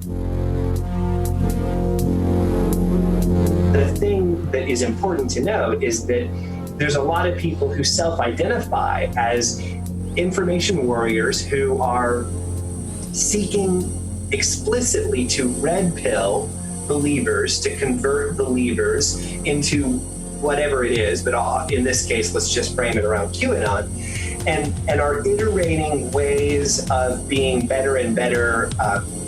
The thing that is important to note is that there's a lot of people who self-identify as information warriors who are seeking explicitly to red pill believers, to convert believers into whatever it is, but in this case, let's just frame it around QAnon, and are iterating ways of being better and better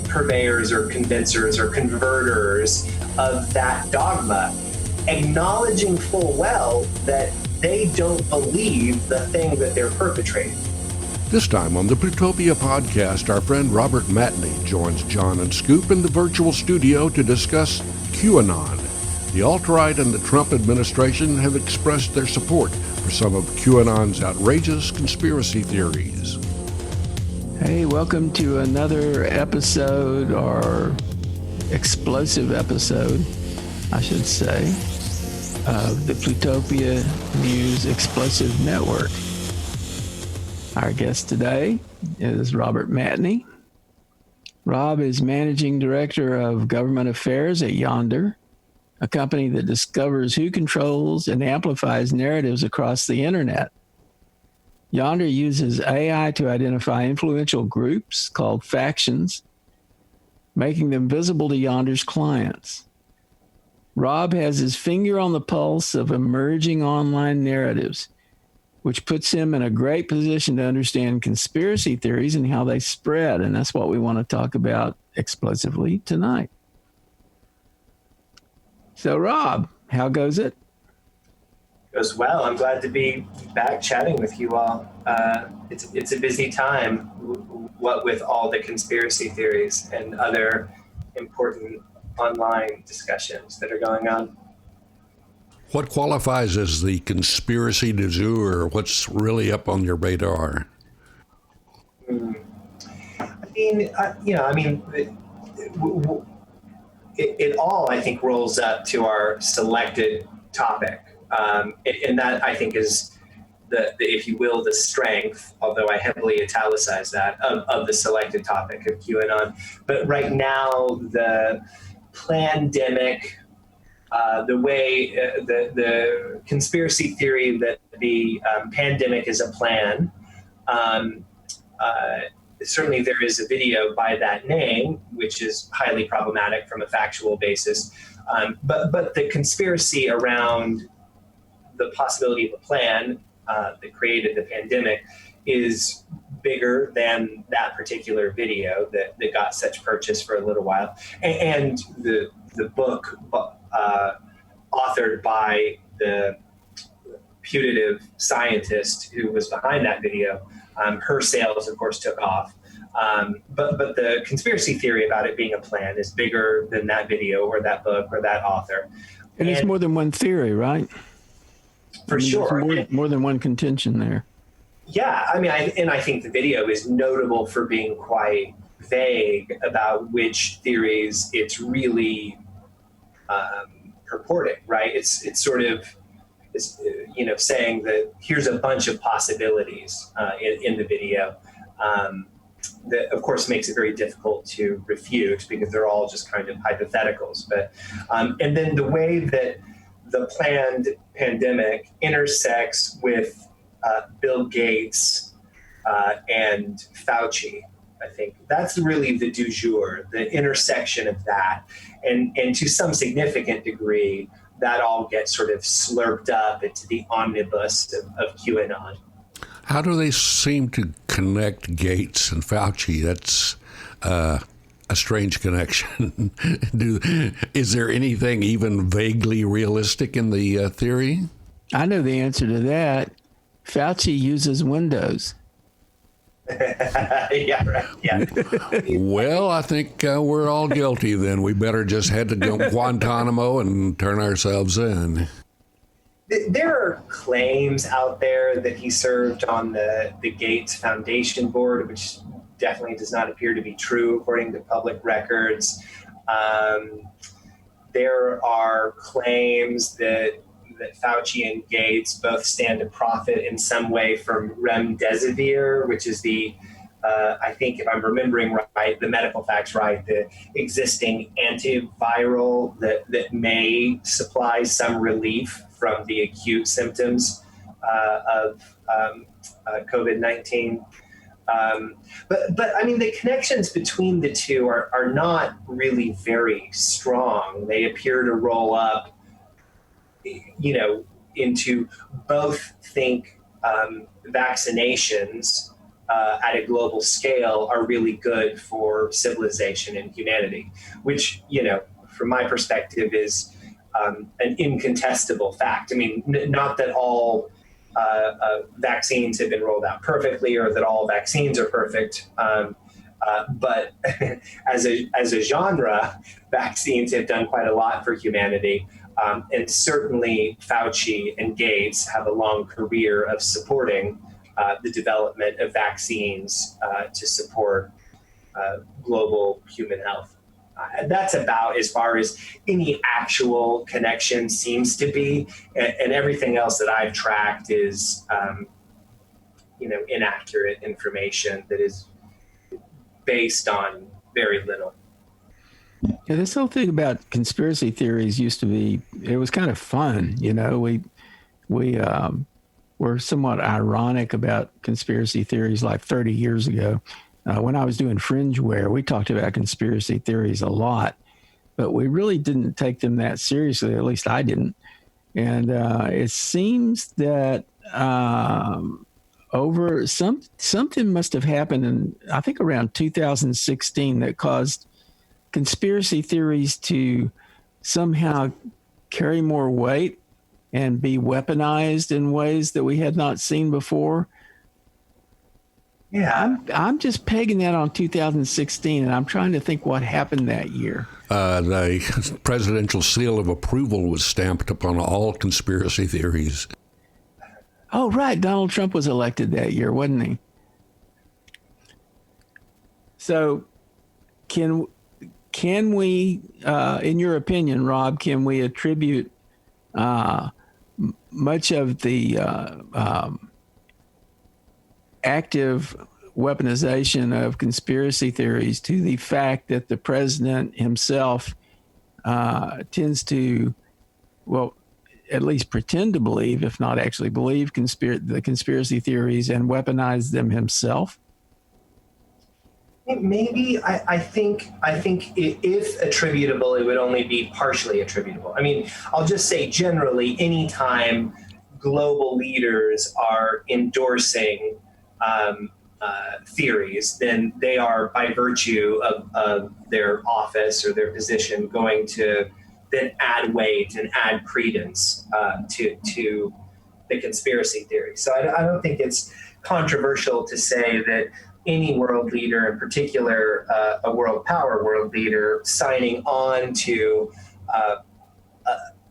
purveyors or convincers or converters of that dogma, acknowledging full well that they don't believe the thing that they're perpetrating. This time on the Plutopia podcast, our friend Robert Matney joins John and Scoop in the virtual studio to discuss QAnon. The alt-right and the Trump administration have expressed their support for some of QAnon's outrageous conspiracy theories. Hey, welcome to another episode, or explosive episode, I should say, of the Plutopia News Explosive Network. Our guest today is Robert Matney. Rob is Managing Director of Government Affairs at Yonder, a company that discovers who controls and amplifies narratives across the internet. Yonder uses AI to identify influential groups called factions, making them visible to Yonder's clients. Rob has his finger on the pulse of emerging online narratives, which puts him in a great position to understand conspiracy theories and how they spread. And that's what we want to talk about explosively tonight. So, Rob, how goes it? Goes well. I'm glad to be back chatting with you all. It's a busy time, what with all the conspiracy theories and other important online discussions that are going on. What qualifies as the conspiracy du jour? What's really up on your radar? It all, I think, rolls up to our selected topic. And that, I think, is the, if you will, the strength, although I heavily italicize that, of the selected topic of QAnon. But right now, the pandemic, the way the conspiracy theory that the pandemic is a plan, certainly there is a video by that name, which is highly problematic from a factual basis. But the conspiracy around the possibility of a plan that created the pandemic is bigger than that particular video that got such purchase for a little while. And the book authored by the putative scientist who was behind that video, her sales, of course, took off. But the conspiracy theory about it being a plan is bigger than that video or that book or that author. And it's more than one theory, right? For sure. More than one contention there. Yeah, I think the video is notable for being quite vague about which theories it's really purporting, right? It's sort of, saying that here's a bunch of possibilities in the video. That, of course, makes it very difficult to refute because they're all just kind of hypotheticals. But and then the way that the planned pandemic intersects with Bill Gates and Fauci, I think that's really the du jour, the intersection of that. And to some significant degree, that all gets sort of slurped up into the omnibus of QAnon. How do they seem to connect Gates and Fauci? That's a strange connection. Is there anything even vaguely realistic in the theory? I know the answer to that. Fauci uses Windows. Yeah, right. Yeah. Well, I think we're all guilty then. We better just head to Guantanamo and turn ourselves in. There are claims out there that he served on the Gates Foundation board, which definitely does not appear to be true according to public records. There are claims that Fauci and Gates both stand to profit in some way from remdesivir, which is the I think if I'm remembering right, the medical facts right, the existing antiviral that may supply some relief from the acute symptoms of COVID-19. But I mean, the connections between the two are not really very strong. They appear to roll up, into both think vaccinations at a global scale are really good for civilization and humanity, which, from my perspective is an incontestable fact. I mean, not that all vaccines have been rolled out perfectly or that all vaccines are perfect. But as a genre, vaccines have done quite a lot for humanity. And certainly Fauci and Gates have a long career of supporting the development of vaccines to support global human health. That's about as far as any actual connection seems to be. And everything else that I've tracked is, inaccurate information that is based on very little. Yeah, this whole thing about conspiracy theories used to be, it was kind of fun. We were somewhat ironic about conspiracy theories like 30 years ago. When I was doing Fringeware, we talked about conspiracy theories a lot, but we really didn't take them that seriously. At least I didn't. And it seems that something must have happened in, I think, around 2016 that caused conspiracy theories to somehow carry more weight and be weaponized in ways that we had not seen before. Yeah, I'm just pegging that on 2016, and I'm trying to think what happened that year. The presidential seal of approval was stamped upon all conspiracy theories. Oh, right. Donald Trump was elected that year, wasn't he? So can we, in your opinion, Rob, can we attribute much of the active weaponization of conspiracy theories to the fact that the president himself tends to, at least pretend to believe, if not actually believe, the conspiracy theories and weaponize them himself? Maybe. I think if attributable, it would only be partially attributable. I mean, I'll just say generally, anytime global leaders are endorsing theories, then they are, by virtue of their office or their position, going to then add weight and add credence to the conspiracy theory. So I don't think it's controversial to say that any world leader, in particular a world power world leader, signing on to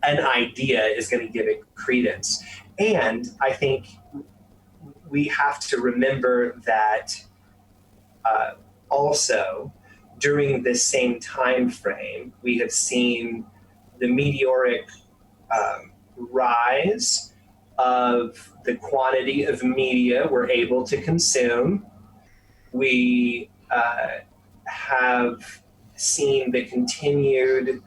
an idea is going to give it credence. And I think we have to remember that also during this same time frame, we have seen the meteoric rise of the quantity of media we're able to consume. We have seen the continued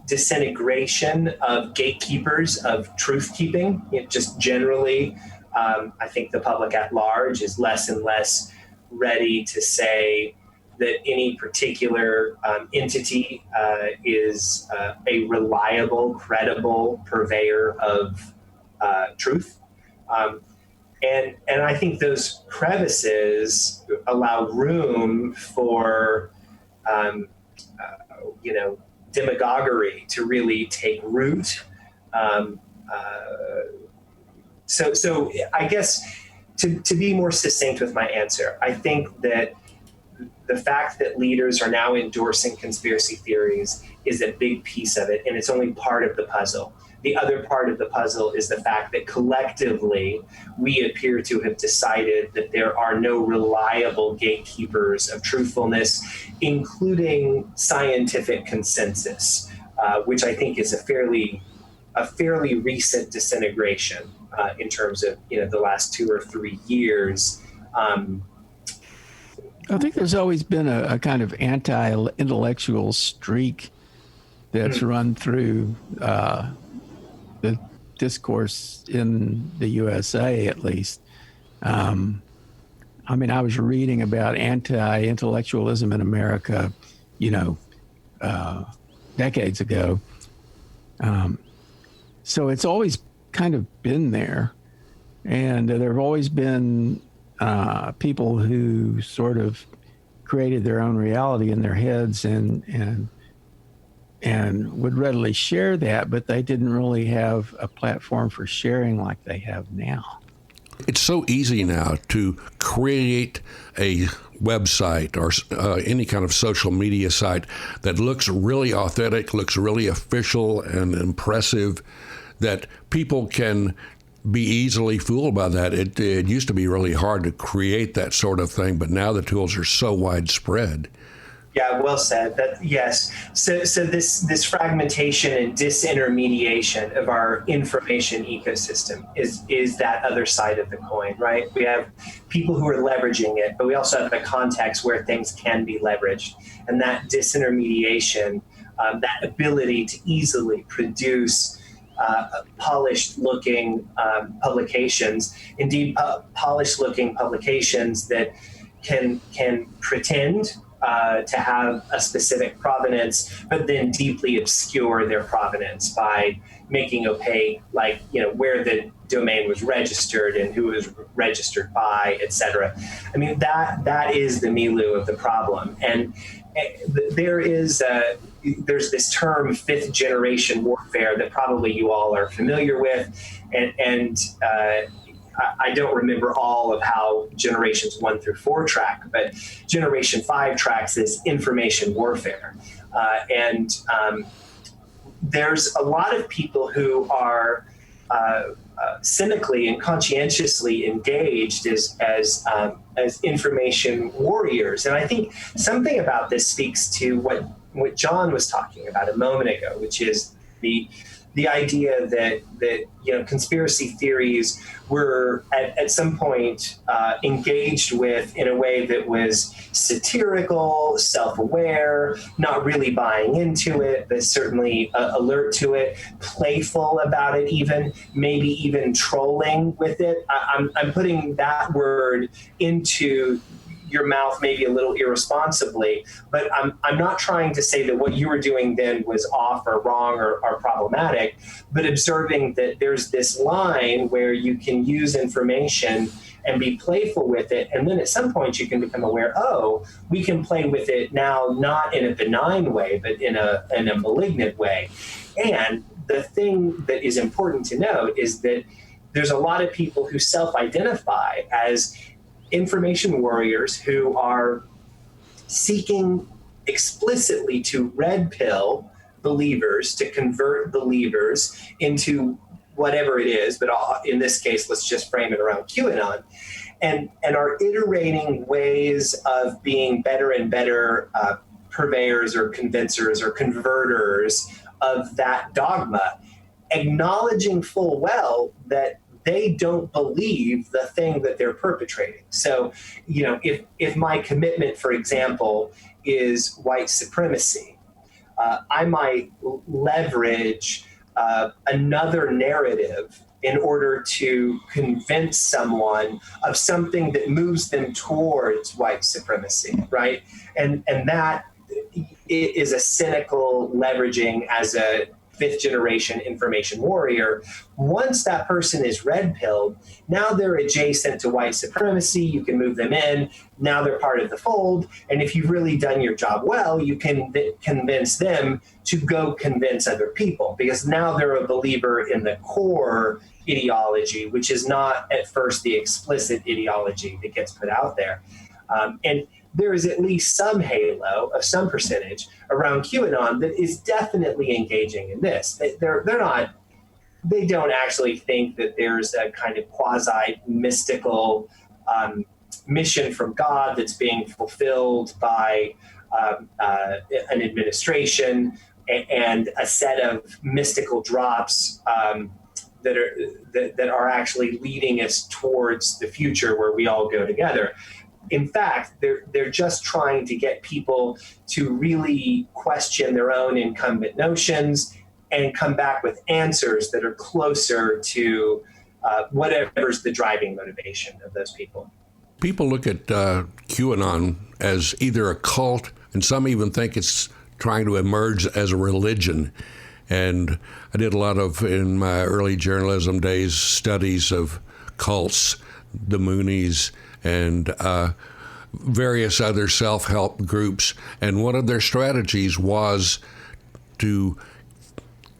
disintegration of gatekeepers of truth keeping. Just generally, I think the public at large is less and less ready to say that any particular entity is a reliable, credible purveyor of truth. And I think those crevices allow room for, demagoguery to really take root. So I guess to be more succinct with my answer, I think that the fact that leaders are now endorsing conspiracy theories is a big piece of it, and it's only part of the puzzle. The other part of the puzzle is the fact that collectively we appear to have decided that there are no reliable gatekeepers of truthfulness, including scientific consensus, which I think is a fairly recent disintegration in terms of the last 2 or 3 years. I think there's always been a kind of anti-intellectual streak that's run through the discourse in the USA, at least. I mean, I was reading about anti-intellectualism in America, decades ago. So it's always kind of been there. And there have always been people who sort of created their own reality in their heads and would readily share that, but they didn't really have a platform for sharing like they have now. It's so easy now to create a website or any kind of social media site that looks really authentic, looks really official and impressive, that people can be easily fooled by that. It used to be really hard to create that sort of thing, but now the tools are so widespread. Yeah, well said. Yes. So this fragmentation and disintermediation of our information ecosystem is that other side of the coin, right? We have people who are leveraging it, but we also have a context where things can be leveraged, and that disintermediation, that ability to easily produce polished-looking publications, indeed polished-looking publications that can pretend to have a specific provenance, but then deeply obscure their provenance by making opaque, like, where the domain was registered and who it was registered by, et cetera. I mean, that is the milieu of the problem. And there's this term, fifth generation warfare, that probably you all are familiar with. And I don't remember all of how generations 1 through 4 track, but generation 5 tracks this information warfare. And there's a lot of people who are cynically and conscientiously engaged as information warriors. And I think something about this speaks to what John was talking about a moment ago, which is the idea that conspiracy theories were at some point engaged with in a way that was satirical, self-aware, not really buying into it, but certainly alert to it, playful about it, even maybe even trolling with it. I'm putting that word into your mouth maybe a little irresponsibly, but I'm not trying to say that what you were doing then was off or wrong or problematic, but observing that there's this line where you can use information and be playful with it, and then at some point you can become aware, we can play with it now, not in a benign way, but in a malignant way. And the thing that is important to note is that there's a lot of people who self-identify as information warriors who are seeking explicitly to red pill believers, to convert believers into whatever it is, but in this case, let's just frame it around Q Anon, and are iterating ways of being better and better purveyors or convincers or converters of that dogma, acknowledging full well that they don't believe the thing that they're perpetrating. So, if my commitment, for example, is white supremacy, I might leverage another narrative in order to convince someone of something that moves them towards white supremacy, right? And that is a cynical leveraging as a fifth generation information warrior. Once that person is red pilled, now they're adjacent to white supremacy. You can move them in. Now they're part of the fold. And if you've really done your job well, you can convince them to go convince other people, because now they're a believer in the core ideology, which is not at first the explicit ideology that gets put out there. And there is at least some halo of some percentage around QAnon that is definitely engaging in this. They don't actually think that there's a kind of quasi-mystical mission from God that's being fulfilled by an administration and a set of mystical drops that are actually leading us towards the future where we all go together. In fact, they're just trying to get people to really question their own incumbent notions and come back with answers that are closer to whatever's the driving motivation of those people. People look at QAnon as either a cult, and some even think it's trying to emerge as a religion. And I did a lot of, in my early journalism days, studies of cults, the Moonies, and various other self-help groups. And one of their strategies was to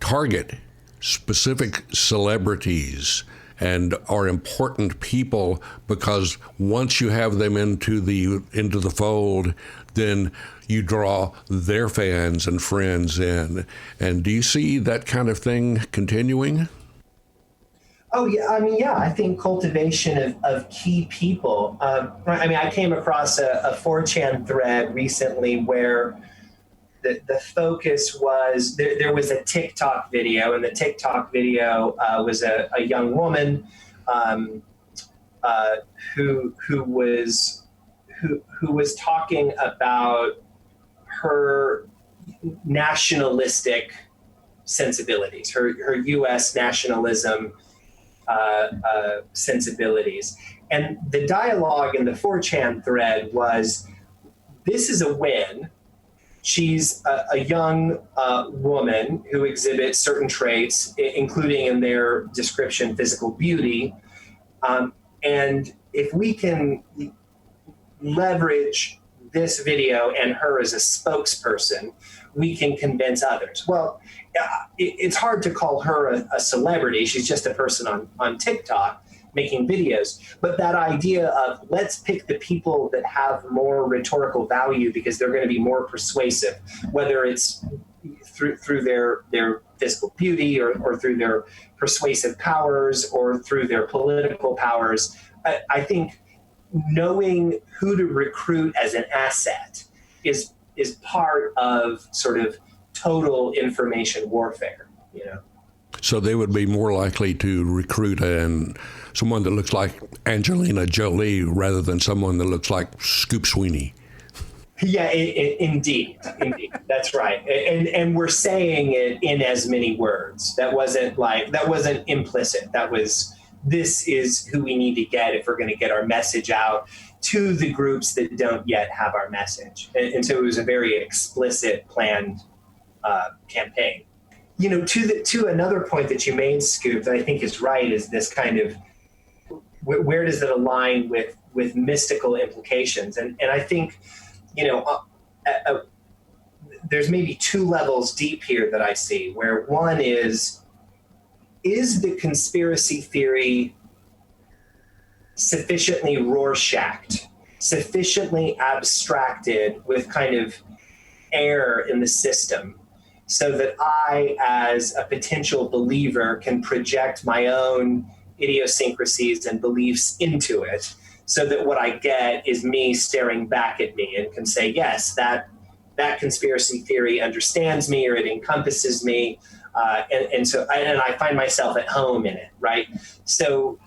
target specific celebrities and are important people, because once you have them into the fold, then you draw their fans and friends in. And do you see that kind of thing continuing? Oh, yeah. I mean, yeah, I think cultivation of key people. I came across a 4chan thread recently where the focus was, there was a TikTok video, and the TikTok video was a young woman who was talking about her nationalistic sensibilities, her U.S. nationalism sensibilities. And the dialogue in the 4chan thread was, this is a win. She's a young woman who exhibits certain traits, including in their description, physical beauty. And if we can leverage this video and her as a spokesperson, we can convince others. Well, it's hard to call her a celebrity. She's just a person on TikTok making videos. But that idea of, let's pick the people that have more rhetorical value because they're going to be more persuasive, whether it's through their physical beauty or through their persuasive powers or through their political powers. I think knowing who to recruit as an asset is part of sort of total information warfare, you know. So they would be more likely to recruit someone that looks like Angelina Jolie rather than someone that looks like Scoop Sweeney. Yeah, indeed. That's right. And we're saying it in as many words. That wasn't implicit. This is who we need to get if we're going to get our message out to the groups that don't yet have our message. And so it was a very explicit, planned campaign. You know, to another point that you made, Scoop, that I think is right, is this kind of, where does it align with mystical implications? And I think, you know, there's maybe two levels deep here that I see, where one is the conspiracy theory sufficiently Rorschached, sufficiently abstracted with kind of air in the system, so that I, as a potential believer, can project my own idiosyncrasies and beliefs into it, so that what I get is me staring back at me and can say, yes, that conspiracy theory understands me, or it encompasses me, and so I find myself at home in it, right? So,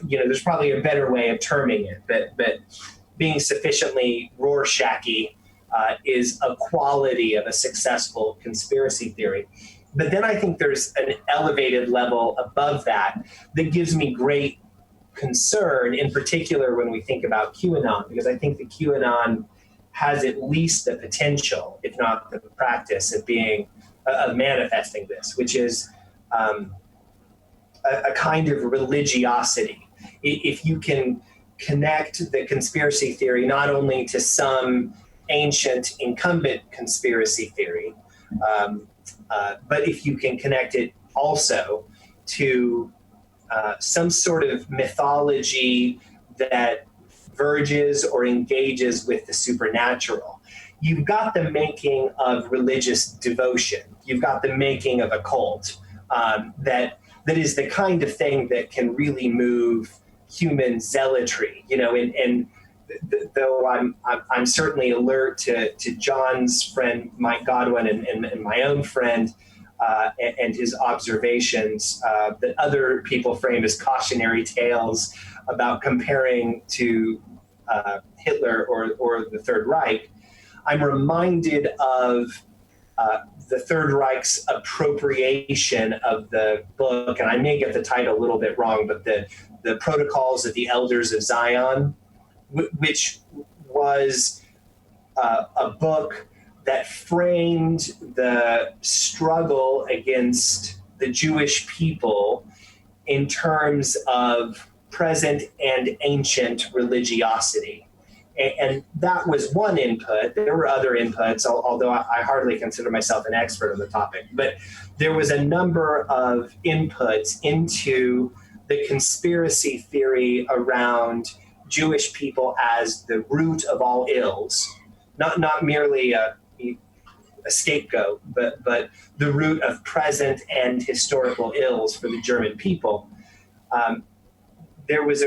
you know, there's probably a better way of terming it, but being sufficiently Rorschach-y is a quality of a successful conspiracy theory. But then I think there's an elevated level above that gives me great concern, in particular when we think about QAnon, because I think the QAnon has at least the potential, if not the practice, of being of manifesting this, which is a kind of religiosity. If you can connect the conspiracy theory not only to some ancient incumbent conspiracy theory, but if you can connect it also to some sort of mythology that verges or engages with the supernatural, you've got the making of religious devotion. You've got the making of a cult that is the kind of thing that can really move human zealotry, you know, and though I'm certainly alert to John's friend Mike Godwin and my own friend and his observations that other people frame as cautionary tales about comparing to Hitler or the Third Reich, I'm reminded of the Third Reich's appropriation of the book, and I may get the title a little bit wrong, but the Protocols of the Elders of Zion, which was a book that framed the struggle against the Jewish people in terms of present and ancient religiosity. And that was one input. There were other inputs, although I hardly consider myself an expert on the topic. But there was a number of inputs into the conspiracy theory around Jewish people as the root of all ills, not merely a scapegoat, but the root of present and historical ills for the German people. There was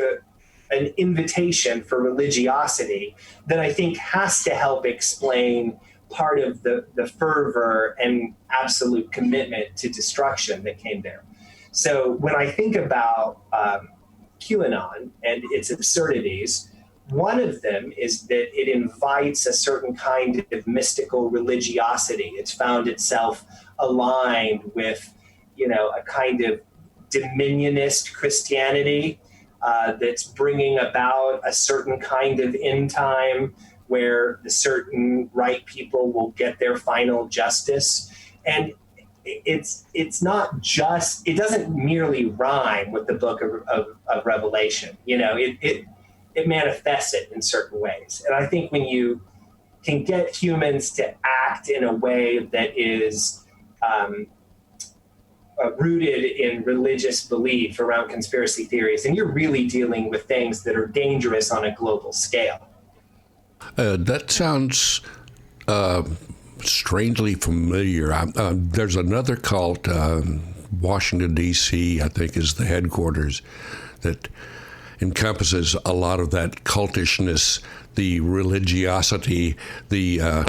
an invitation for religiosity that I think has to help explain part of the fervor and absolute commitment to destruction that came there. So when I think about QAnon and its absurdities, one of them is that it invites a certain kind of mystical religiosity. It's found itself aligned with, a kind of dominionist Christianity that's bringing about a certain kind of end time where the certain right people will get their final justice. And it's not just, it doesn't merely rhyme with the book of Revelation. It manifests it in certain ways. And I think when you can get humans to act in a way that is rooted in religious belief around conspiracy theories, and you're really dealing with things that are dangerous on a global scale. That sounds strangely familiar. There's another cult, Washington, D.C., I think is the headquarters, that encompasses a lot of that cultishness, the religiosity, the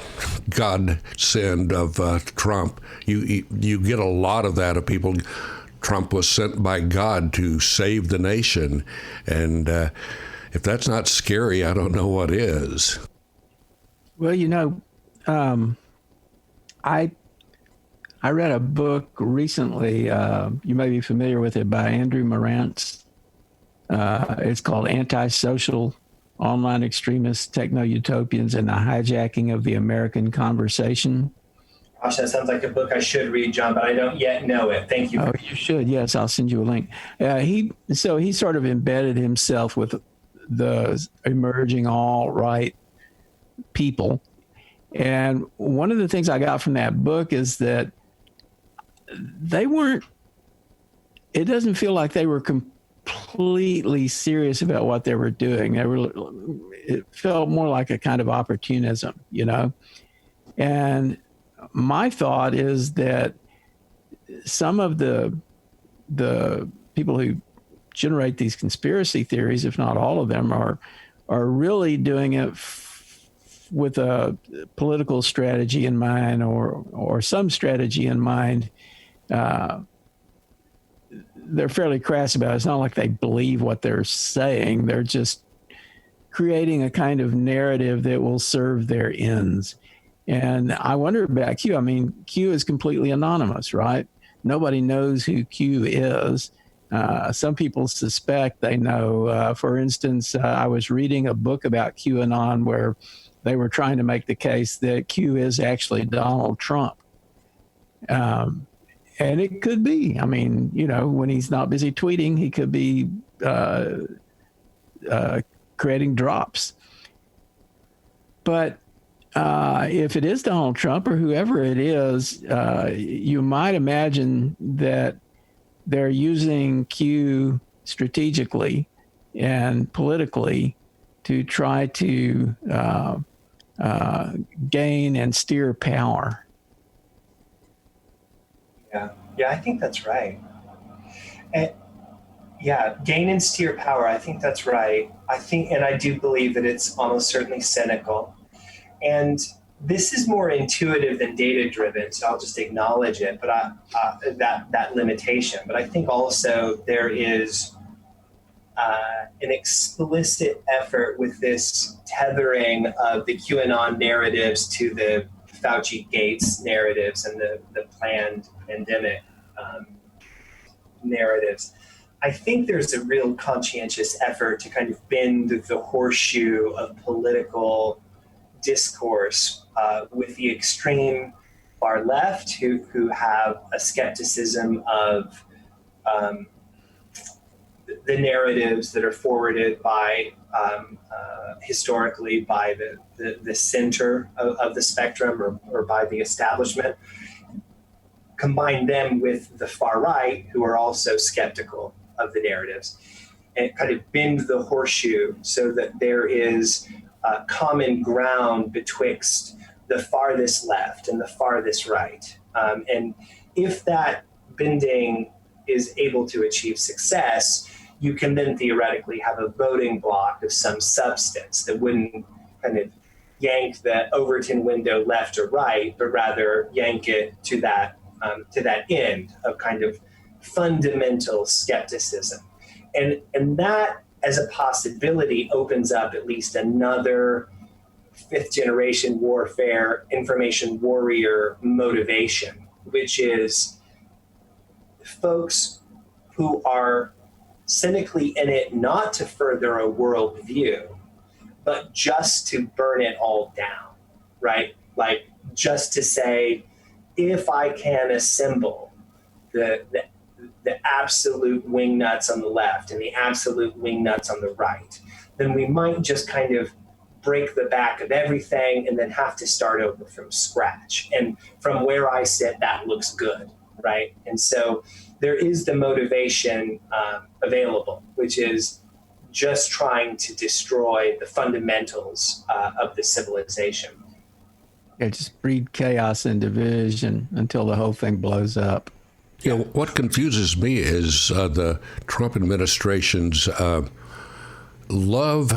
godsend of Trump. You get a lot of that of people. Trump was sent by God to save the nation. And if that's not scary, I don't know what is. Well, I read a book recently. You may be familiar with it, by Andrew Marantz. It's called Antisocial Online Extremists, Techno-Utopians, and the Hijacking of the American Conversation. Gosh, that sounds like a book I should read, John, but I don't yet know it. Thank you. Oh, you should. Yes, I'll send you a link. He sort of embedded himself with the emerging alt-right people. And one of the things I got from that book is that it doesn't feel like they were completely serious about what they were doing. It felt more like a kind of opportunism, And my thought is that some of the people who generate these conspiracy theories, if not all of them, are really doing it with a political strategy in mind, or some strategy in mind. They're fairly crass about it. It's not like they believe what they're saying. They're just creating a kind of narrative that will serve their ends. And I wonder about Q. I mean, Q is completely anonymous, right? Nobody knows who Q is. Some people suspect they know. For instance, I was reading a book about QAnon where they were trying to make the case that Q is actually Donald Trump. And it could be. I mean, when he's not busy tweeting, he could be creating drops. But if it is Donald Trump or whoever it is, you might imagine that they're using Q strategically and politically to try to gain and steer power. Yeah, I think that's right. And gain and steer power. I think that's right. And I do believe that it's almost certainly cynical. And this is more intuitive than data driven, so I'll just acknowledge it. But that limitation. But I think also there is an explicit effort with this tethering of the QAnon narratives to the Fauci Gates narratives and the planned pandemic narratives. I think there's a real conscientious effort to kind of bend the horseshoe of political discourse with the extreme far left who have a skepticism of the narratives that are forwarded by historically by the center of the spectrum or by the establishment. Combine them with the far right who are also skeptical of the narratives, and kind of bend the horseshoe so that there is common ground betwixt the farthest left and the farthest right. And if that bending is able to achieve success, you can then theoretically have a voting bloc of some substance that wouldn't kind of yank the Overton window left or right, but rather yank it to that end of kind of fundamental skepticism. And that as a possibility opens up at least another fifth generation warfare, information warrior motivation, which is folks who are cynically in it not to further a worldview, but just to burn it all down, right? Like just to say, if I can assemble the absolute wingnuts on the left and the absolute wingnuts on the right, then we might just kind of break the back of everything and then have to start over from scratch. And from where I sit, that looks good, right? And so there is the motivation available, which is just trying to destroy the fundamentals of the civilization. Yeah, just breed chaos and division until the whole thing blows up. You know, what confuses me is the Trump administration's seeming love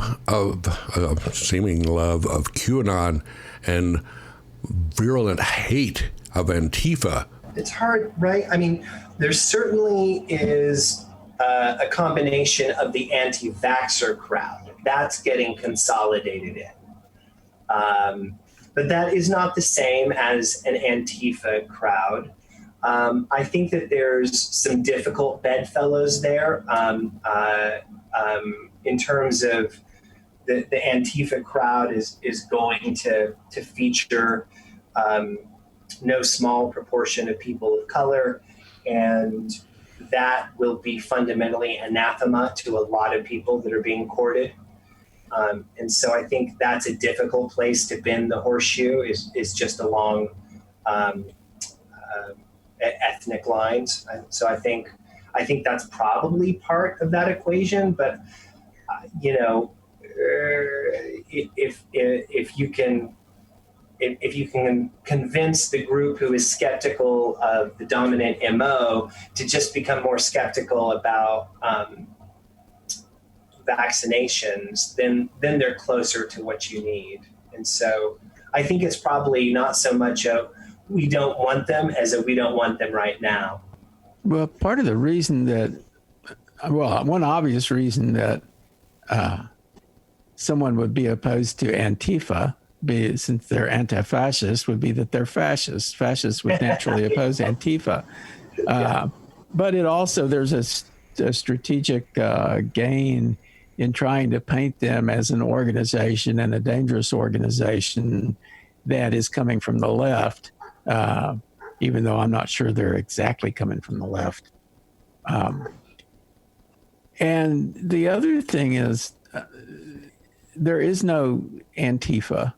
of QAnon and virulent hate of Antifa. It's hard, right? I mean, there certainly is a combination of the anti-vaxxer crowd. That's getting consolidated in. But that is not the same as an Antifa crowd. I think that there's some difficult bedfellows there in terms of the Antifa crowd is going to feature no small proportion of people of color, and that will be fundamentally anathema to a lot of people that are being courted. And so I think that's a difficult place to bend the horseshoe is just along ethnic lines. So I think that's probably part of that equation. But if you can convince the group who is skeptical of the dominant MO to just become more skeptical about vaccinations, then they're closer to what you need. And so I think it's probably not so much a we don't want them as a we don't want them right now. Well, part of the reason one obvious reason that someone would be opposed to Antifa, since they're anti-fascist, would be that they're fascists. Fascists would naturally oppose Antifa. But it also, there's a strategic gain in trying to paint them as an organization and a dangerous organization that is coming from the left, even though I'm not sure they're exactly coming from the left. And the other thing is, there is no Antifa.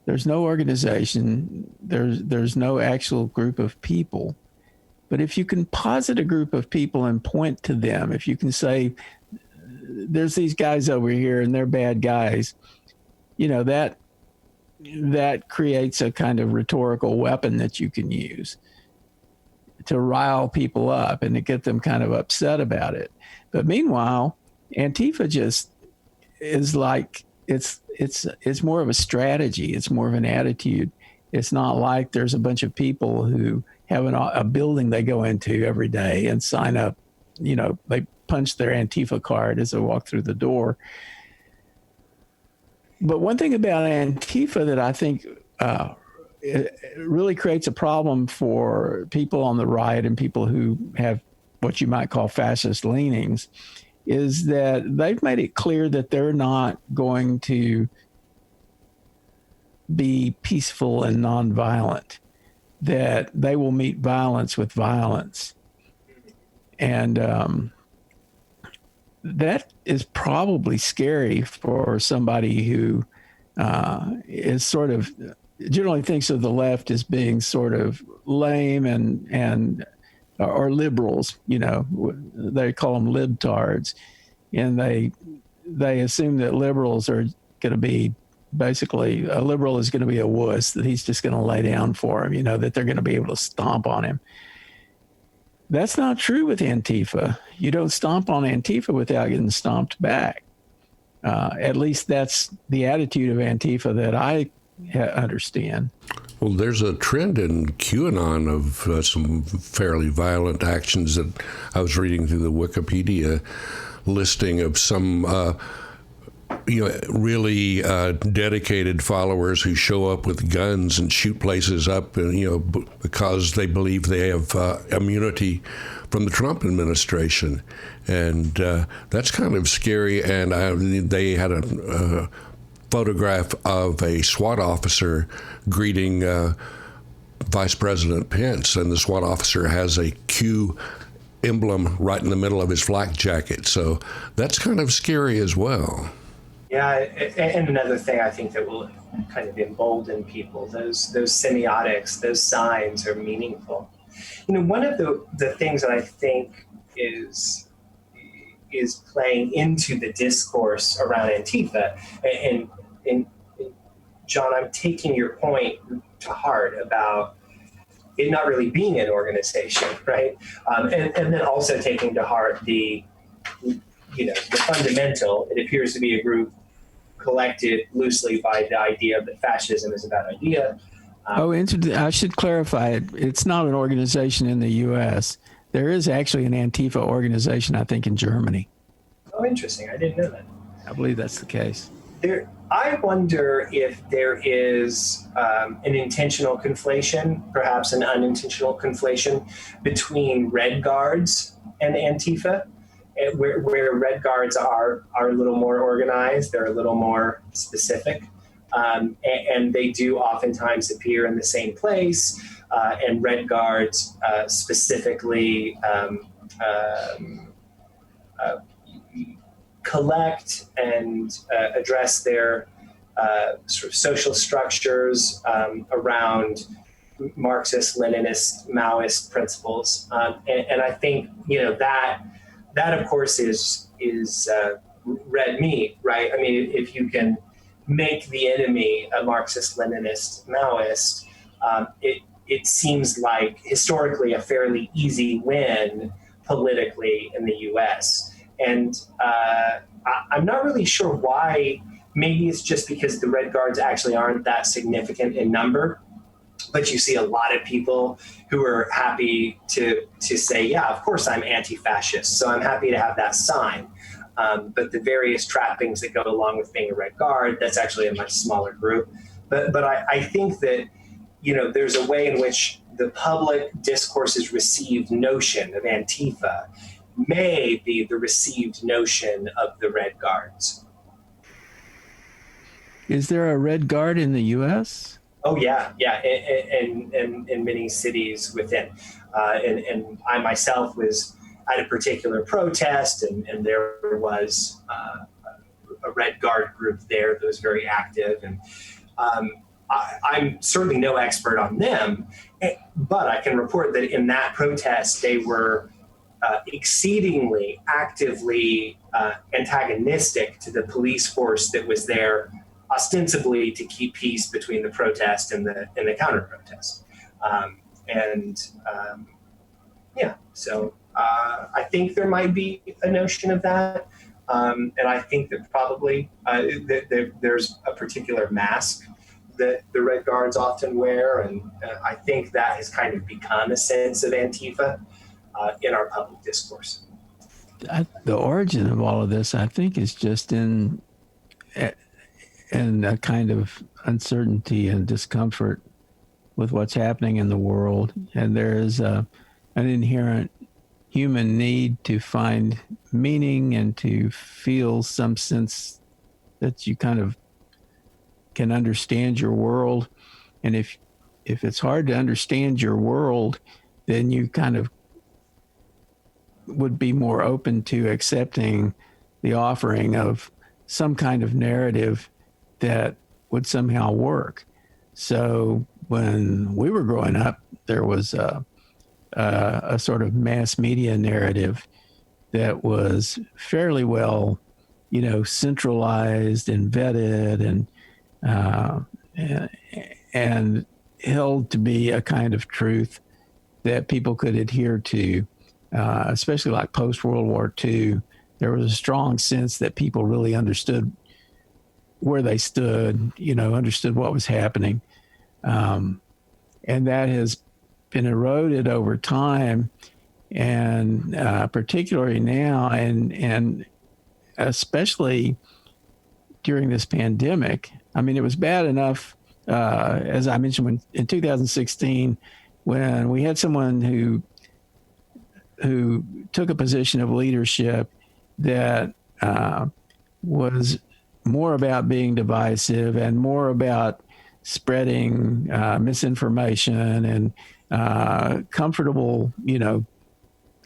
There's no organization. There's no actual group of people. But if you can posit a group of people and point to them, if you can say, there's these guys over here and they're bad guys, that creates a kind of rhetorical weapon that you can use to rile people up and to get them kind of upset about it. But meanwhile, Antifa just is like it's more of a strategy. It's more of an attitude. It's not like there's a bunch of people who have a building they go into every day and sign up. You know, they punch their Antifa card as they walk through the door. But one thing about Antifa that I think it really creates a problem for people on the right and people who have what you might call fascist leanings is that they've made it clear that they're not going to be peaceful and nonviolent, that they will meet violence with violence. And that is probably scary for somebody who is sort of generally thinks of the left as being sort of lame and or liberals, you know, they call them libtards, and they assume that liberals are going to be basically a liberal is going to be a wuss, that he's just going to lay down for him, you know, that they're going to be able to stomp on him. That's not true with Antifa. You don't stomp on Antifa without getting stomped back. At least that's the attitude of Antifa that I understand. Well, there's a trend in Q Anon of some fairly violent actions that I was reading through the Wikipedia listing of some really dedicated followers who show up with guns and shoot places up, and because they believe they have immunity from the Trump administration, and that's kind of scary. And they had a photograph of a SWAT officer greeting Vice President Pence, and the SWAT officer has a Q emblem right in the middle of his flak jacket. So that's kind of scary as well. Yeah, and another thing I think that will kind of embolden people, those semiotics, those signs are meaningful. One of the things that I think is playing into the discourse around Antifa, and John, I'm taking your point to heart about it not really being an organization, right? And then also taking to heart the fundamental, it appears to be a group collected loosely by the idea that fascism is a bad idea. I should clarify it. It's not an organization in the U.S. There is actually an Antifa organization, I think, in Germany. Oh, interesting. I didn't know that. I believe that's the case. I wonder if there is an intentional conflation, perhaps an unintentional conflation between Red Guards and Antifa, where Red Guards are a little more organized, they're a little more specific, and they do oftentimes appear in the same place, and Red Guards specifically collect and address their sort of social structures around Marxist, Leninist, Maoist principles, and I think that of course is red meat, right? I mean, if you can make the enemy a Marxist, Leninist, Maoist, it seems like historically a fairly easy win politically in the U.S. And I'm not really sure why. Maybe it's just because the Red Guards actually aren't that significant in number, but you see a lot of people who are happy to say, yeah, of course I'm anti-fascist, so I'm happy to have that sign. But the various trappings that go along with being a Red Guard, that's actually a much smaller group. But I think that, there's a way in which the public discourse's received notion of Antifa may be the received notion of the Red Guards. Is there a Red Guard in the U.S.? Oh, yeah, in many cities within. And I myself was at a particular protest, and there was a Red Guard group there that was very active. And I'm certainly no expert on them, but I can report that in that protest, they were exceedingly actively antagonistic to the police force that was there, ostensibly to keep peace between the protest and the counter protest. So I think there might be a notion of that. And I think that probably there's a particular mask that the Red Guards often wear, and I think that has kind of become a sense of Antifa in our public discourse. The origin of all of this, I think, is just in a kind of uncertainty and discomfort with what's happening in the world. And there is an inherent human need to find meaning and to feel some sense that you kind of can understand your world. And if it's hard to understand your world, then you kind of would be more open to accepting the offering of some kind of narrative that would somehow work. So when we were growing up, there was a sort of mass media narrative that was fairly well, centralized and vetted and held to be a kind of truth that people could adhere to, especially like post-World War II. There was a strong sense that people really understood where they stood, understood what was happening. And that has been eroded over time, and particularly now, and especially during this pandemic. I mean, it was bad enough, as I mentioned, in 2016, when we had someone who took a position of leadership that was more about being divisive and more about spreading misinformation and comfortable,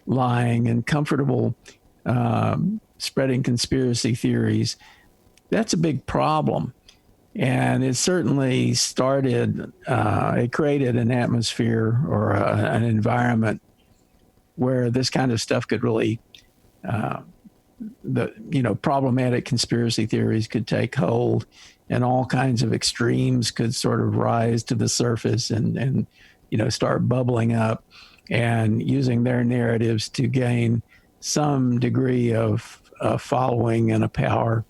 lying and comfortable spreading conspiracy theories. That's a big problem. And it certainly it created an atmosphere or an environment where this kind of stuff could really, problematic conspiracy theories could take hold, and all kinds of extremes could sort of rise to the surface and start bubbling up and using their narratives to gain some degree of following and a power.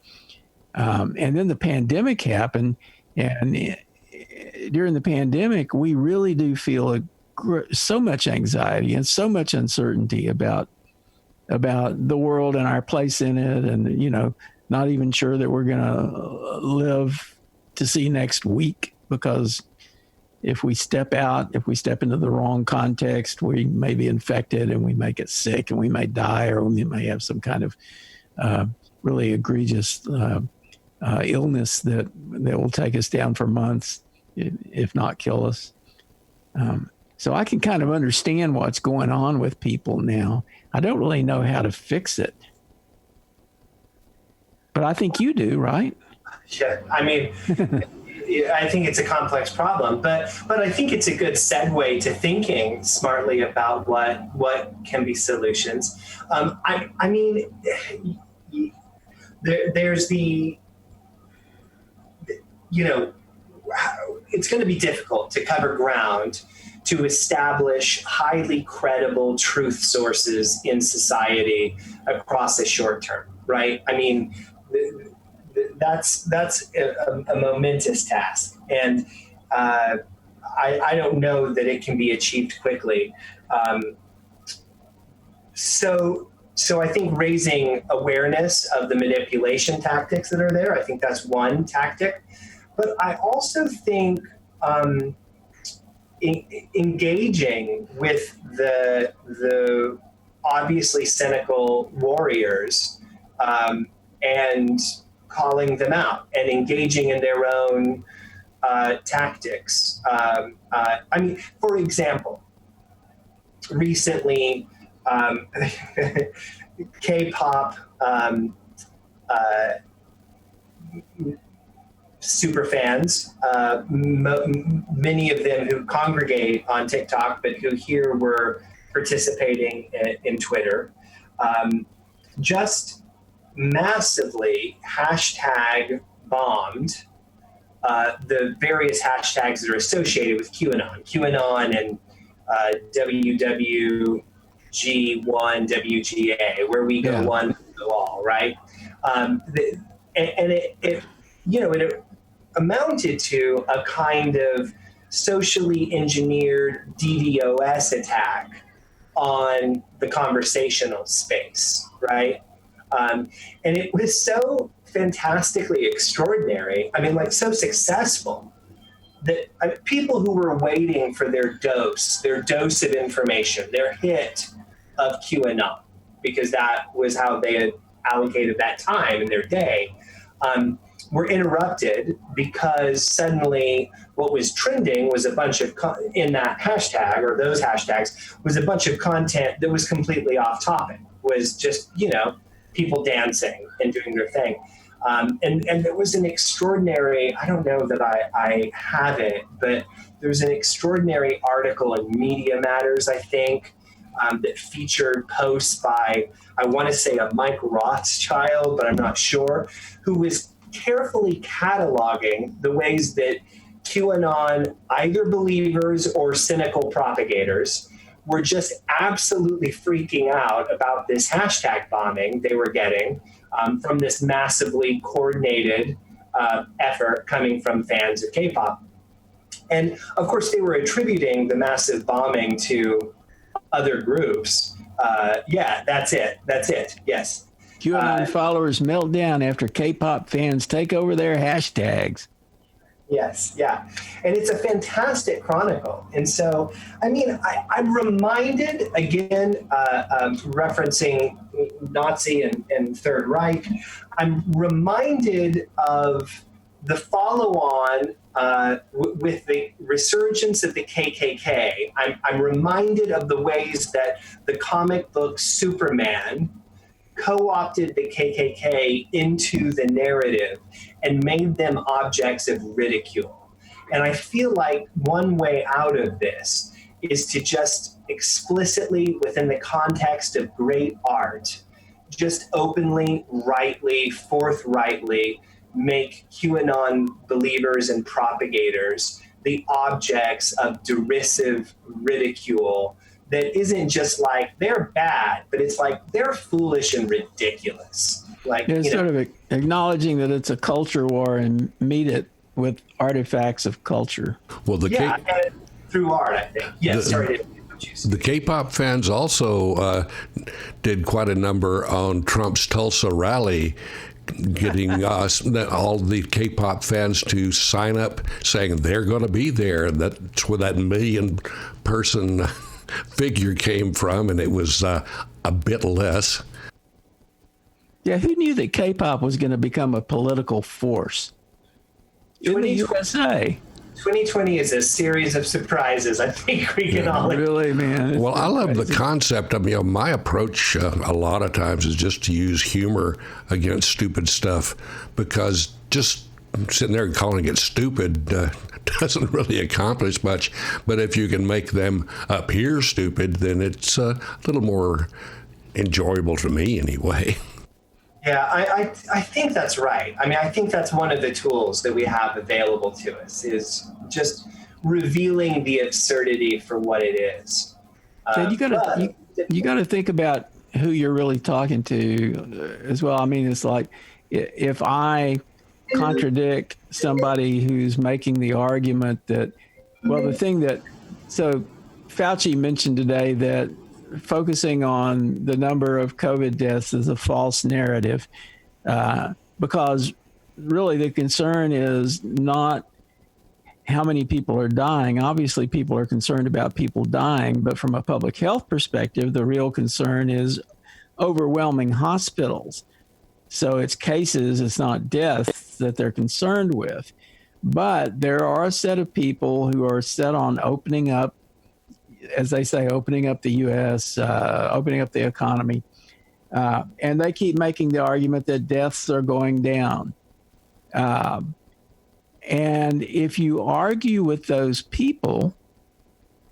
And then the pandemic happened, and during the pandemic, we really do feel so much anxiety and so much uncertainty about the world and our place in it, and not even sure that we're going to live to see next week, because if we step into the wrong context, we may be infected and we may get sick and we may die, or we may have some kind of really egregious illness that will take us down for months, if not kill us. So I can kind of understand what's going on with people now. I don't really know how to fix it, but I think you do, right? Yeah, I mean, I think it's a complex problem, but I think it's a good segue to thinking smartly about what can be solutions. I mean, there's it's going to be difficult to cover ground to establish highly credible truth sources in society across a short term, right? I mean, that's a momentous task, and I don't know that it can be achieved quickly. So I think raising awareness of the manipulation tactics that are there, I think that's one tactic. But I also think engaging with the obviously cynical warriors and calling them out and engaging in their own tactics. I mean, for example, recently, K-pop super fans, many of them who congregate on TikTok, but who here were participating in Twitter, just massively hashtag bombed the various hashtags that are associated with QAnon and WWG1, WGA, where we go one, we go all, right? It amounted to a kind of socially engineered DDoS attack on the conversational space, right? And it was so fantastically extraordinary. I mean, like so successful that people who were waiting for their dose of information, their hit of QAnon, because that was how they had allocated that time in their day, were interrupted because suddenly what was trending was a bunch of, in that hashtag or those hashtags, was a bunch of content that was completely off topic, was just, people dancing and doing their thing. And there was an extraordinary, I don't know that I have it, but there was an extraordinary article in Media Matters, I think, that featured posts by, I want to say a Mike Rothschild, but I'm not sure, who was carefully cataloging the ways that QAnon, either believers or cynical propagators, were just absolutely freaking out about this hashtag bombing they were getting from this massively coordinated effort coming from fans of K-pop. And of course, they were attributing the massive bombing to other groups. Yeah, that's it. Yes. QAnon followers melt down after K-pop fans take over their hashtags. Yes, yeah. And it's a fantastic chronicle. And so, I mean, I'm reminded, again, referencing Nazi and Third Reich, I'm reminded of the follow-on with the resurgence of the KKK. I'm reminded of the ways that the comic book Superman co-opted the KKK into the narrative and made them objects of ridicule. And I feel like one way out of this is to just explicitly, within the context of great art, just openly, rightly, forthrightly make QAnon believers and propagators the objects of derisive ridicule that isn't just like they're bad, but it's like they're foolish and ridiculous. Like, it's sort of acknowledging that it's a culture war and meet it with artifacts of culture. Well, through art, I think. Yes, the K-pop fans also did quite a number on Trump's Tulsa rally, getting all the K-pop fans to sign up saying they're going to be there. And that's where that 1 million person figure came from, and it was a bit less. Yeah, who knew that K-pop was going to become a political force in the USA? 2020 is a series of surprises. I think we can all really, man. Well, I love the concept. I mean, my approach a lot of times is just to use humor against stupid stuff, because just sitting there and calling it stupid doesn't really accomplish much. But if you can make them appear stupid, then it's a little more enjoyable to me anyway. Yeah, I think that's right. I mean, I think that's one of the tools that we have available to us, is just revealing the absurdity for what it is. You got to think about who you're really talking to as well. I mean, it's like if I contradict somebody who's making the argument that, well, the thing that, so Fauci mentioned today that focusing on the number of COVID deaths is a false narrative, because really the concern is not how many people are dying. Obviously, people are concerned about people dying, but from a public health perspective, the real concern is overwhelming hospitals. So it's cases, it's not deaths that they're concerned with. But there are a set of people who are set on opening up, as they say, opening up the U.S., opening up the economy. And they keep making the argument that deaths are going down. And if you argue with those people,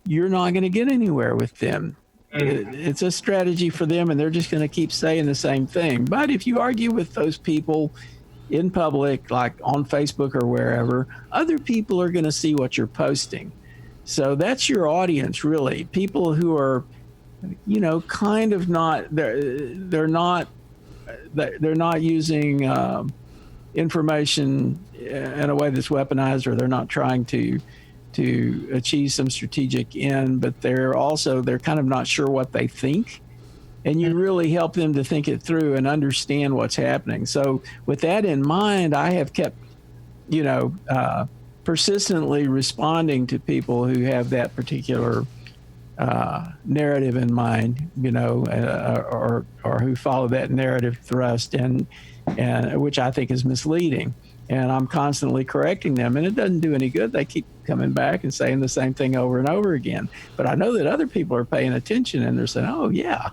you're not going to get anywhere with them. It's a strategy for them, and they're just going to keep saying the same thing. But if you argue with those people in public, like on Facebook or wherever, other people are going to see what you're posting. So that's your audience, really. People who are, kind of not, they're not they're not using information in a way that's weaponized, or they're not trying to achieve some strategic end, but they're kind of not sure what they think. And you really help them to think it through and understand what's happening. So with that in mind, I have kept, persistently responding to people who have that particular narrative in mind, or who follow that narrative thrust, and which I think is misleading. And I'm constantly correcting them, and it doesn't do any good. They keep coming back and saying the same thing over and over again. But I know that other people are paying attention, and they're saying, "Oh, yeah."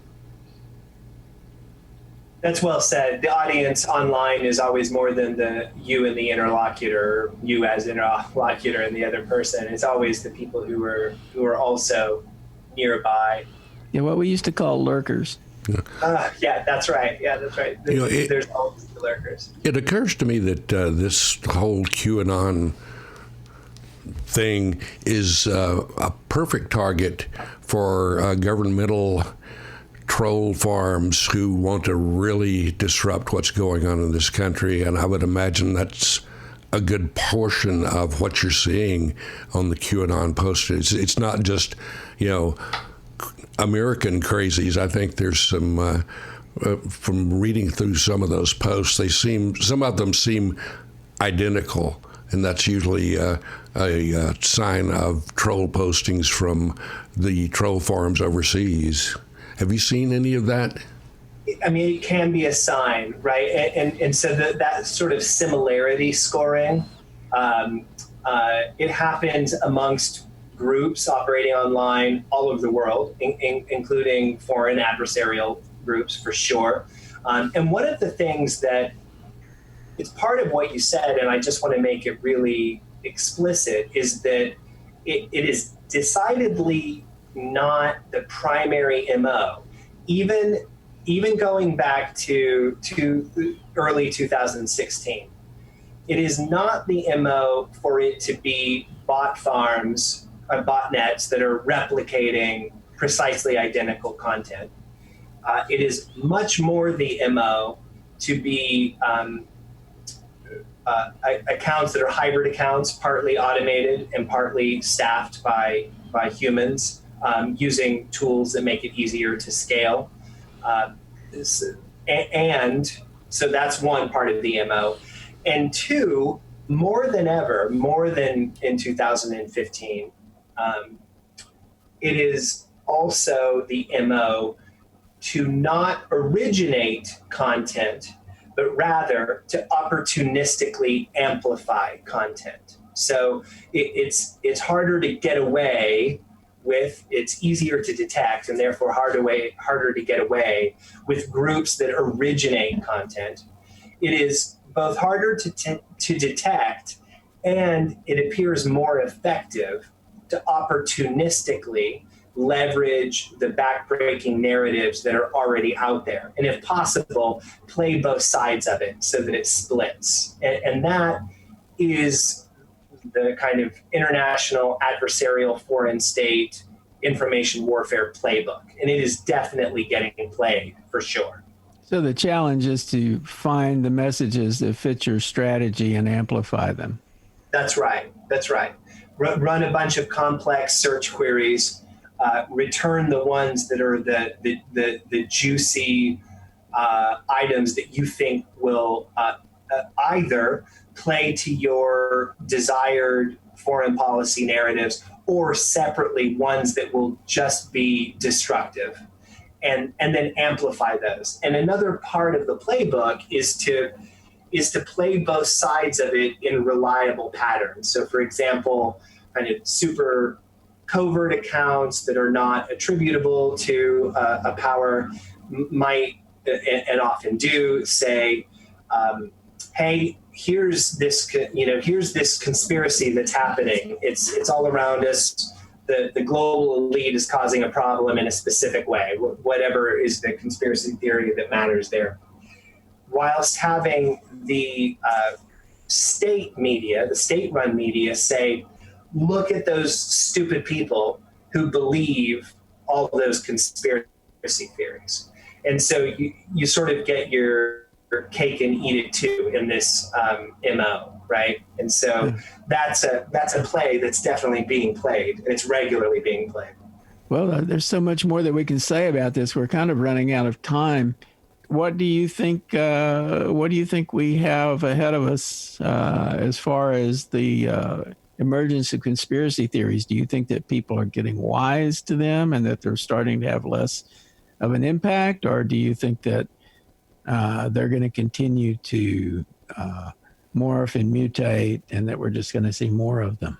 That's well said. The audience online is always more than the you and the interlocutor, you as interlocutor and the other person. It's always the people who are also nearby. Yeah, what we used to call lurkers. Yeah, that's right. There's always the lurkers. It occurs to me that this whole QAnon thing is a perfect target for governmental troll farms who want to really disrupt what's going on in this country. And I would imagine that's a good portion of what you're seeing on the QAnon post. It's not just, American crazies. I think there's some, from reading through some of those posts, some of them seem identical, and that's usually a sign of troll postings from the troll farms overseas. Have you seen any of that? I mean, it can be a sign, right? And so that sort of similarity scoring, it happens amongst groups operating online all over the world, including foreign adversarial groups for sure. And one of the things that it's part of what you said, and I just want to make it really explicit, is that it is decidedly not the primary MO. Even going back to early 2016, it is not the MO for it to be bot farms, botnets that are replicating precisely identical content. It is much more the MO to be accounts that are hybrid accounts, partly automated and partly staffed by humans, using tools that make it easier to scale. And so that's one part of the MO. And two, more than ever, more than in 2015, it is also the MO to not originate content, but rather to opportunistically amplify content. So it's harder to get away with, it's easier to detect, and therefore harder to get away with groups that originate content. It is both harder to detect, and it appears more effective to opportunistically leverage the backbreaking narratives that are already out there. And if possible, play both sides of it so that it splits. And that is the kind of international adversarial foreign state information warfare playbook. And it is definitely getting played for sure. So the challenge is to find the messages that fit your strategy and amplify them. That's right. Run a bunch of complex search queries, return the ones that are the juicy items that you think will either play to your desired foreign policy narratives, or separately ones that will just be destructive, and then amplify those. And another part of the playbook is to play both sides of it in reliable patterns. So for example, kind of super covert accounts that are not attributable to a power might, and often do, say, hey, here's this conspiracy that's happening. It's all around us. The global elite is causing a problem in a specific way, whatever is the conspiracy theory that matters there. Whilst having the state media, the state-run media, say, look at those stupid people who believe all those conspiracy theories. And so you sort of get your cake and eat it too in this MO, right? And so that's a play that's definitely being played, and it's regularly being played. Well, there's so much more that we can say about this. We're kind of running out of time. What do you think? What do you think we have ahead of us as far as the emergence of conspiracy theories? Do you think that people are getting wise to them and that they're starting to have less of an impact, or do you think that they're going to continue to morph and mutate, and that we're just going to see more of them?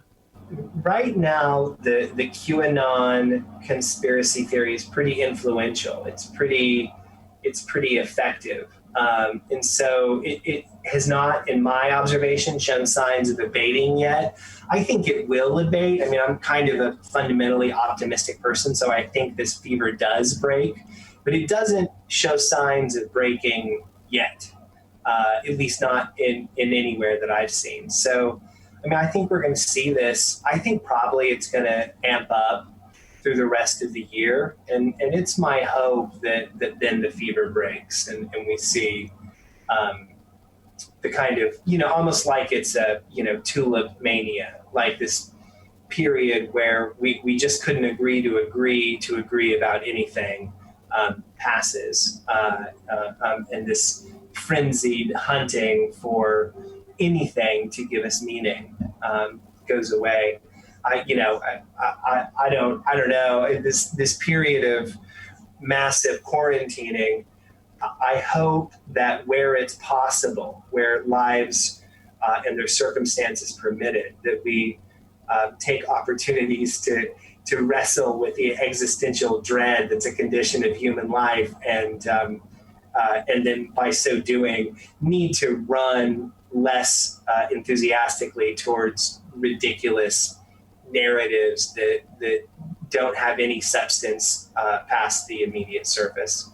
Right now, the QAnon conspiracy theory is pretty influential. It's pretty effective. And so it has not, in my observation, shown signs of abating yet. I think it will abate. I mean, I'm kind of a fundamentally optimistic person, so I think this fever does break, but it doesn't show signs of breaking yet, at least not in anywhere that I've seen. So, I mean, I think we're going to see this. I think probably it's going to amp up through the rest of the year. And it's my hope that then the fever breaks and we see the kind of, almost like it's a, tulip mania, like this period where we just couldn't agree about anything passes. And this frenzied hunting for anything to give us meaning goes away. I don't know. This period of massive quarantining, I hope that where it's possible, where lives and their circumstances permitted, that we take opportunities to wrestle with the existential dread that's a condition of human life, and then by so doing, need to run less enthusiastically towards ridiculous narratives that don't have any substance past the immediate surface.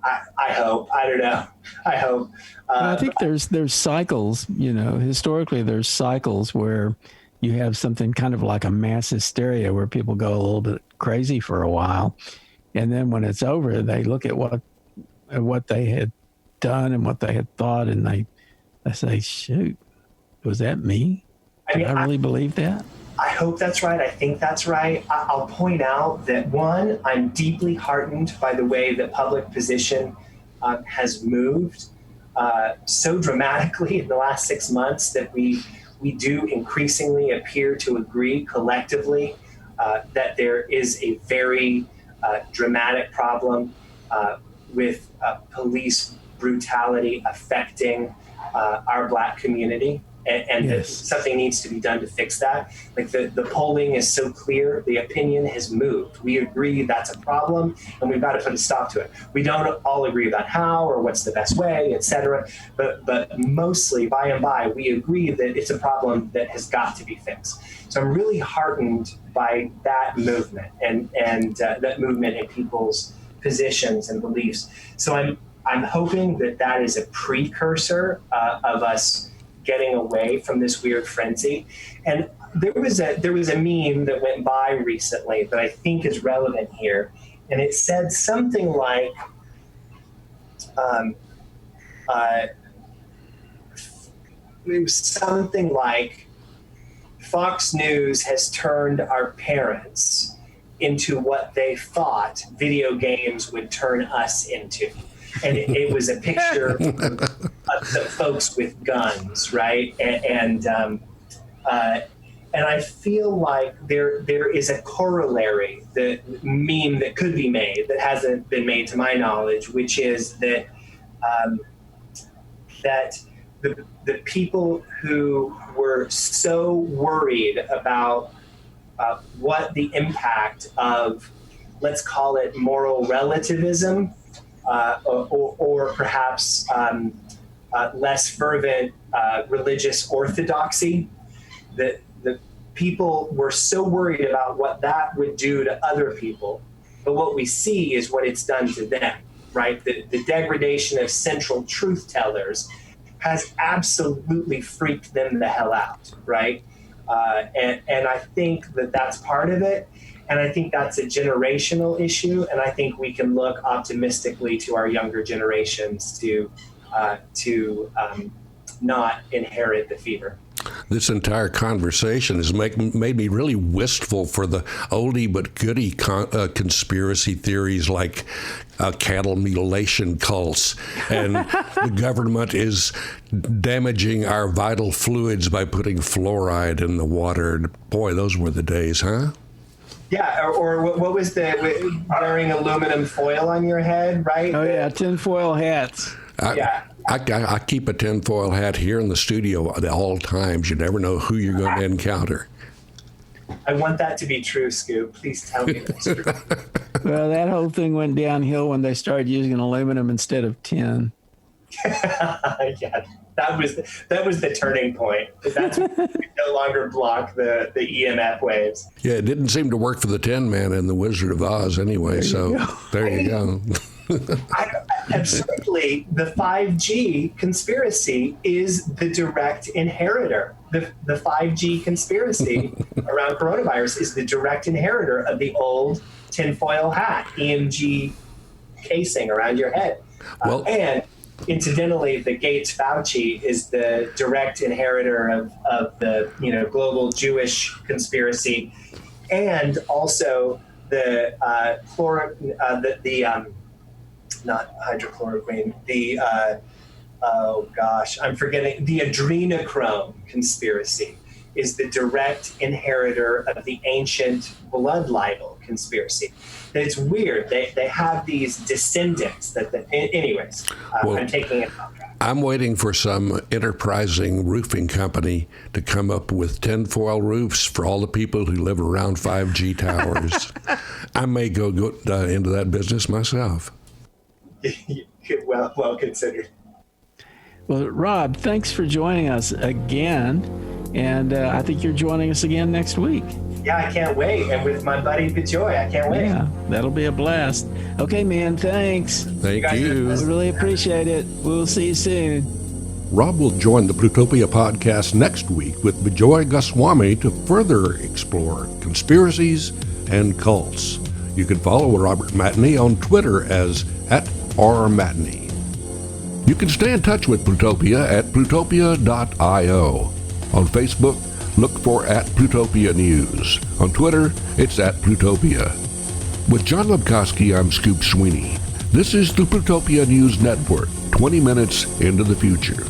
I hope. I don't know. I hope. I think there's cycles. Historically, there's cycles where you have something kind of like a mass hysteria where people go a little bit crazy for a while, and then when it's over, they look at what they had done and what they had thought, and they say, "Shoot, was that me? Did I really believe that?" I hope that's right. I think that's right. I'll point out that, one, I'm deeply heartened by the way that public position has moved so dramatically in the last 6 months that we do increasingly appear to agree collectively that there is a very dramatic problem with police brutality affecting our Black community. And yes. That something needs to be done to fix that. Like the polling is so clear, the opinion has moved. We agree that's a problem, and we've got to put a stop to it. We don't all agree about how or what's the best way, et cetera. But mostly, by and by, we agree that it's a problem that has got to be fixed. So I'm really heartened by that movement and that movement in people's positions and beliefs. So I'm hoping that is a precursor of us getting away from this weird frenzy. And there was a meme that went by recently that I think is relevant here, and it said something like, it was something like, Fox News has turned our parents into what they thought video games would turn us into. And it was a picture of the folks with guns, right? And I feel like there is a corollary, the meme that could be made that hasn't been made to my knowledge, which is that that the people who were so worried about what the impact of, let's call it, moral relativism, or perhaps less fervent religious orthodoxy, that the people were so worried about what that would do to other people. But what we see is what it's done to them, right? The degradation of central truth tellers has absolutely freaked them the hell out, right? And I think that that's part of it. And I think that's a generational issue. And I think we can look optimistically to our younger generations to not inherit the fever. This entire conversation has made me really wistful for the oldie but goodie conspiracy theories like cattle mutilation cults, and the government is damaging our vital fluids by putting fluoride in the water. Boy, those were the days, huh? Yeah, or what was wearing aluminum foil on your head, right? Oh, yeah, tinfoil hats. I keep a tinfoil hat here in the studio at all times. You never know who you're going to encounter. I want that to be true, Scoop. Please tell me that's true. Well, that whole thing went downhill when they started using aluminum instead of tin. Yeah, that was the turning point. That's when we no longer block the EMF waves. Yeah, it didn't seem to work for the Tin Man and the Wizard of Oz anyway. There you go. Absurdly, the 5G conspiracy is the direct inheritor. The 5G conspiracy around coronavirus is the direct inheritor of the old tinfoil hat, EMG casing around your head. And incidentally, the Gates Fauci is the direct inheritor of the global Jewish conspiracy, and also the not hydrochloroquine, I'm forgetting, the adrenochrome conspiracy is the direct inheritor of the ancient blood libel conspiracy. It's weird. They have these descendants anyways, I'm taking it off track. I'm waiting for some enterprising roofing company to come up with tinfoil roofs for all the people who live around 5G towers. I may go into that business myself. Well considered. Well, Rob, thanks for joining us again. And I think you're joining us again next week. Yeah, I can't wait. And with my buddy Bejoy, I can't wait. Yeah, that'll be a blast. Okay, man, thanks. Thank you. We really appreciate it. We'll see you soon. Rob will join the Plutopia podcast next week with Bejoy Goswami to further explore conspiracies and cults. You can follow Robert Matney on Twitter as @rmatney. You can stay in touch with Plutopia at plutopia.io. On Facebook, look for @Plutopia News. On Twitter, it's @Plutopia. With John Lebkowski, I'm Scoop Sweeney. This is the Plutopia News Network, 20 minutes into the future.